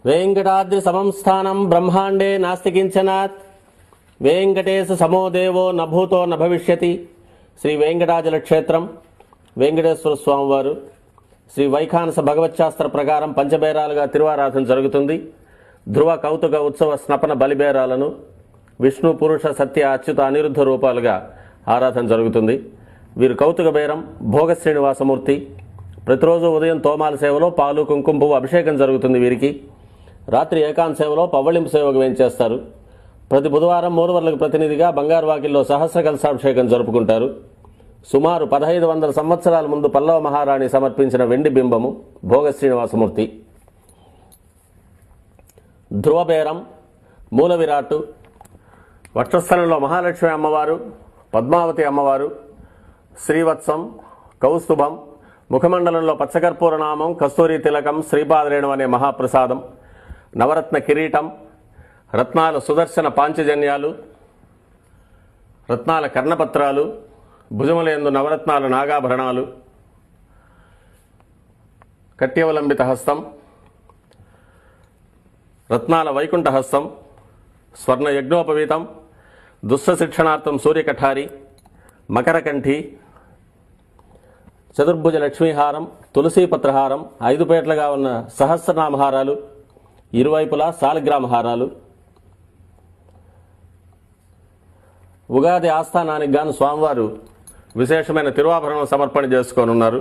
वेंकटाद्रि समं स्थानं ब्रह्मांडे नास्ति किंचनात् वेंकटेश समो देवो न भूतो न भविष्यति श्री वेंकटाचल क्षेत्रम వెంకటేశ్వర స్వామి వారు శ్రీ వైఖానస భగవచ్శాస్త్ర ప్రకారం పంచబేరాలుగా తిరువారాధన జరుగుతుంది. ధ్రువ కౌతుక ఉత్సవ స్నపన బలిబేరాలను విష్ణు పురుష సత్య అచ్యుత అనిరుద్ధ రూపాలుగా ఆరాధన జరుగుతుంది. వీరు కౌతుక బేరం భోగ శ్రీనివాసమూర్తి. ప్రతిరోజు ఉదయం తోమాల సేవలో పాలు కుంకుమ పువ్వు అభిషేకం జరుగుతుంది. వీరికి రాత్రి ఏకాంత సేవలో పవ్వళింపు సేవకు వేయించేస్తారు. ప్రతి బుధవారం మూరువర్లకు ప్రతినిధిగా బంగారు వాకిల్లో సహస్ర కలశాభిషేకం జరుపుకుంటారు. సుమారు 1500 సంవత్సరాల ముందు పల్లవ మహారాణి సమర్పించిన వెండి బింబము భోగ శ్రీనివాసమూర్తి. ధ్రువబేరం మూల విరాట్టు వక్షస్థలంలో మహాలక్ష్మి అమ్మవారు, పద్మావతి అమ్మవారు, శ్రీవత్సం, కౌస్తుభం, ముఖమండలంలో పచ్చకర్పూర నామం, కస్తూరి తిలకం, శ్రీపాదరేణు అనే మహాప్రసాదం, నవరత్న కిరీటం, రత్నాల సుదర్శన పాంచజన్యాలు, రత్నాల కర్ణపత్రాలు, భుజములందు నవరత్నాల నాగాభరణాలు, కట్యవలంబిత హస్తం, రత్నాల వైకుంఠ హస్తం, స్వర్ణ యజ్ఞోపవీతం, దుష్ట శిక్షణార్థం సూర్యకఠారి, మకరకంఠి, చతుర్భుజ లక్ష్మీహారం, తులసీపత్రహారం, 5 పేట్లుగా ఉన్న సహస్రనామహారాలు, ఇరువైపులా సాలిగ్రామహారాలు. ఉగాది ఆస్థానానికి గాను స్వామివారు విశేషమైన తిరువాభరణం సమర్పణ చేసుకోనున్నారు.